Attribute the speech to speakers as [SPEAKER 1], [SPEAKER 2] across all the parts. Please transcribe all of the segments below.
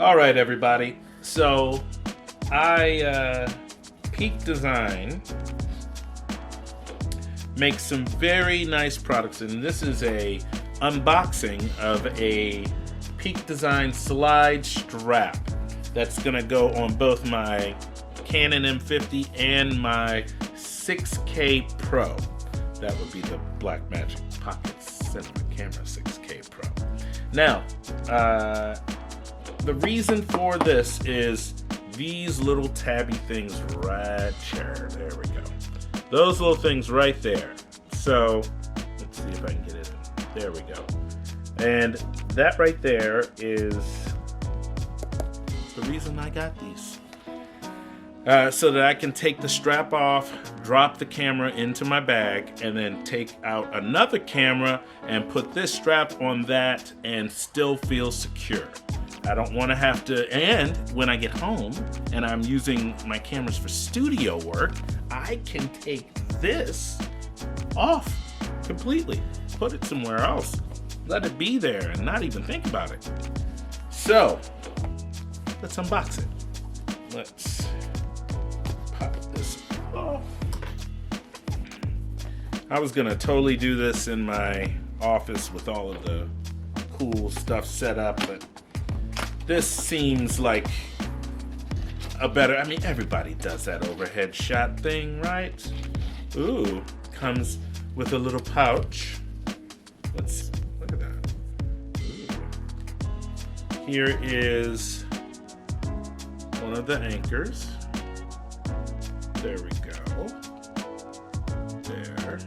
[SPEAKER 1] All right, everybody. So Peak Design makes some very nice products, and this is a unboxing of a Peak Design slide strap that's gonna go on both my Canon M50 and my 6K Pro. That would be the Blackmagic Pocket Cinema Camera 6K Pro. Now, the reason for this is these little tabby things right here. There we go. Those little things right there. So, let's see if I can get it in. There we go. And that right there is the reason I got these. So that I can take the strap off, drop the camera into my bag, and then take out another camera and put this strap on that and still feel secure. I don't want to have to, and when I get home and I'm using my cameras for studio work, I can take this off completely, put it somewhere else, let it be there and not even think about it. So, let's unbox it. Let's pop this off. I was gonna totally do this in my office with all of the cool stuff set up, but this seems like a better, I mean, everybody does that overhead shot thing, right? Ooh, comes with a little pouch. Let's look at that. Ooh. Here is one of the anchors. There we go. There.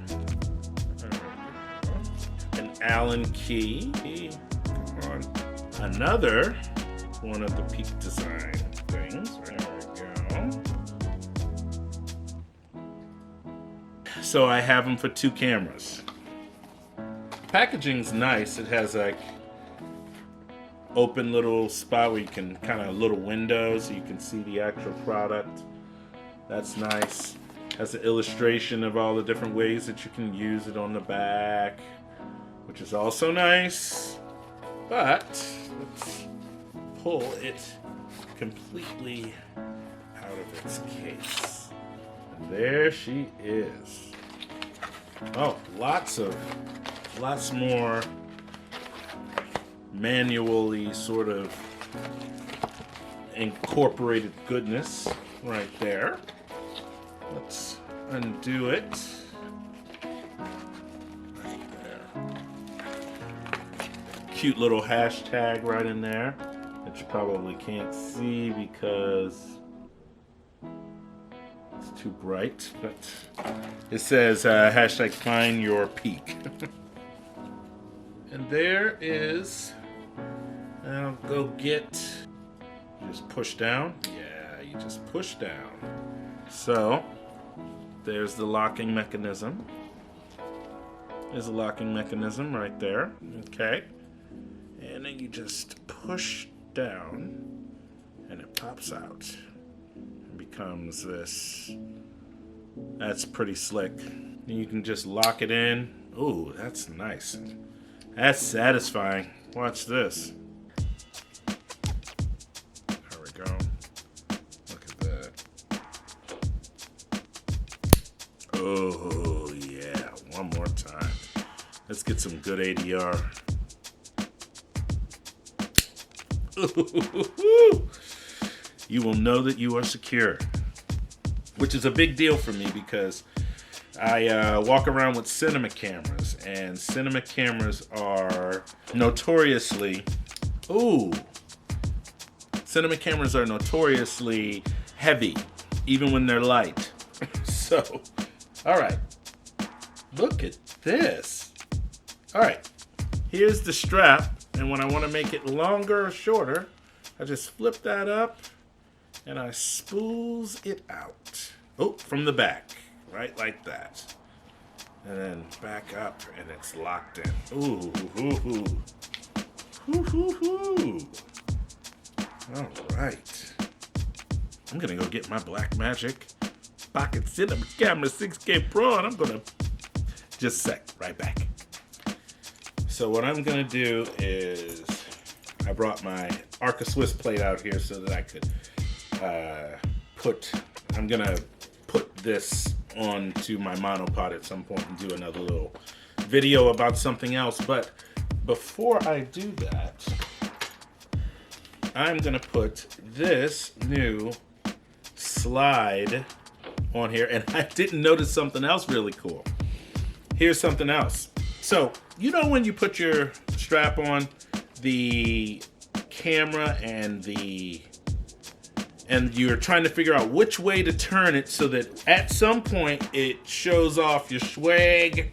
[SPEAKER 1] An Allen key. Come on. Another one of the Peak Design things. There we go. So I have them for 2 cameras. Packaging's nice. It has like open little spot where you can kind of little windows so you can see the actual product. That's nice. Has an illustration of all the different ways that you can use it on the back, which is also nice. But let's pull it completely out of its case. And there she is. Oh, lots more manually sort of incorporated goodness right there. Let's undo it. Right there. Cute little hashtag right in there that you probably can't see because it's too bright, but it says hashtag find your peak. And there is, I'll go get, you just push down. Yeah, you just push down. So, there's the locking mechanism. There's a locking mechanism right there. Okay. And then you just push down and it pops out and becomes this. That's pretty slick. And you can just lock it in. Ooh, that's nice. That's satisfying. Watch this. There we go. Look at that. Oh, yeah. One more time. Let's get some good ADR. You will know that you are secure, which is a big deal for me because I walk around with cinema cameras, and cinema cameras are notoriously, cinema cameras are notoriously heavy, even when they're light. So, all right, look at this. All right, here's the strap. And when I want to make it longer or shorter, I just flip that up and I spools it out. Oh, from the back, right like that. And then back up and it's locked in. Ooh, ooh, ooh. Ooh, ooh, ooh. All right. I'm gonna go get my Blackmagic Pocket Cinema Camera 6K Pro and I'm gonna just a sec, right back. So what I'm gonna do is I brought my Arca Swiss plate out here so that I could I'm gonna put this onto my monopod at some point and do another little video about something else. But before I do that, I'm gonna put this new slide on here, and I didn't notice something else really cool. Here's something else. So, you know when you put your strap on, the camera and you're trying to figure out which way to turn it so that at some point it shows off your swag,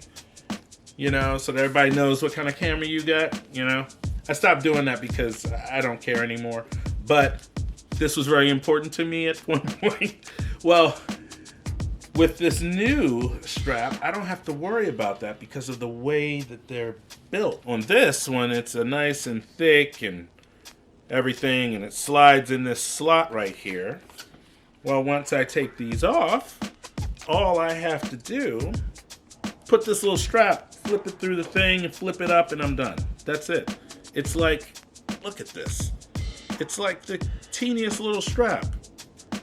[SPEAKER 1] you know, so that everybody knows what kind of camera you got, you know? I stopped doing that because I don't care anymore, but this was very important to me at one point. Well, with this new strap, I don't have to worry about that because of the way that they're built. On this one, it's a nice and thick and everything, and it slides in this slot right here. Well, once I take these off, all I have to do, put this little strap, flip it through the thing, and flip it up, and I'm done. That's it. It's like, look at this. It's like the teeniest little strap.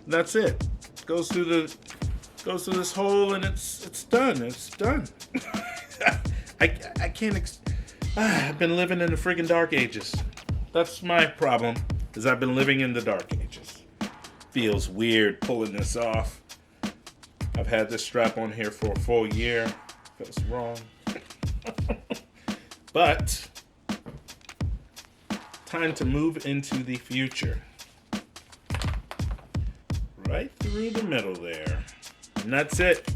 [SPEAKER 1] That's it. Goes through this hole, and it's done. It's done. I can't. I've been living in the friggin' dark ages. That's my problem, is I've been living in the dark ages. Feels weird pulling this off. I've had this strap on here for a full year. Feels wrong. But time to move into the future. Right through the middle there. And that's it.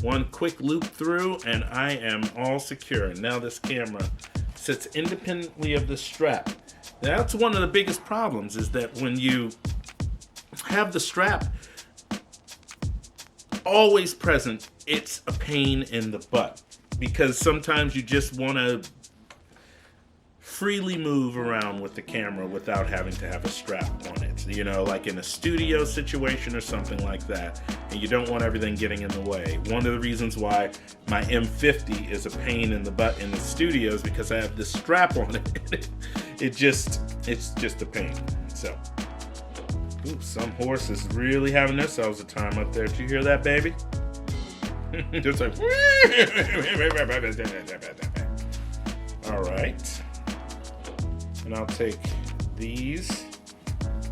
[SPEAKER 1] One quick loop through and I am all secure. And now this camera sits independently of the strap. That's one of the biggest problems, is that when you have the strap always present, it's a pain in the butt. Because sometimes you just want to freely move around with the camera without having to have a strap on it. You know, like in a studio situation or something like that, and you don't want everything getting in the way. One of the reasons why my M50 is a pain in the butt in the studio is because I have this strap on it. It's just a pain. So, ooh, some horse is really having themselves a time up there. Did you hear that, baby? Just like, all right. And I'll take these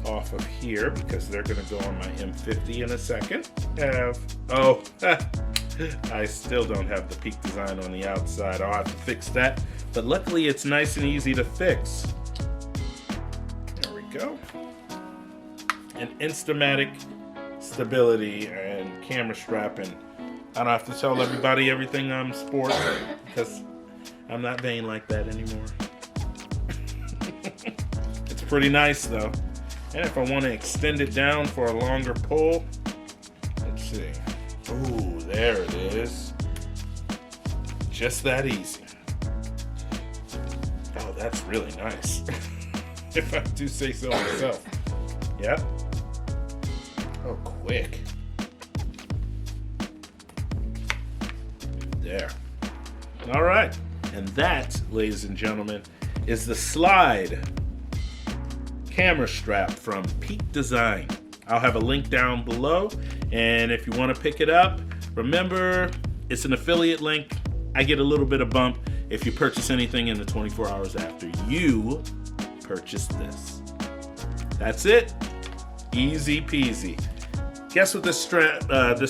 [SPEAKER 1] off of here because they're going to go on my M50 in a second. I still don't have the Peak design on the outside. I'll have to fix that. But luckily it's nice and easy to fix. There we go. And Instamatic stability and camera strap, and I don't have to tell everybody everything I'm sporting because I'm not vain like that anymore. It's pretty nice though. And if I want to extend it down for a longer pull, let's see. Ooh, there it is. Just that easy. Oh, that's really nice. If I do say so myself. Yep. Oh, quick. There. All right. And that, ladies and gentlemen, is the slide camera strap from Peak Design. I'll have a link down below, and if you want to pick it up, remember it's an affiliate link. I get a little bit of bump if you purchase anything in the 24 hours after you purchase this. That's it. Easy peasy. Guess what this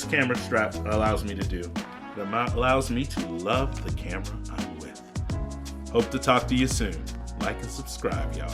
[SPEAKER 1] camera strap allows me to do? It allows me to love the camera I'm with. Hope to talk to you soon. Like and subscribe, y'all.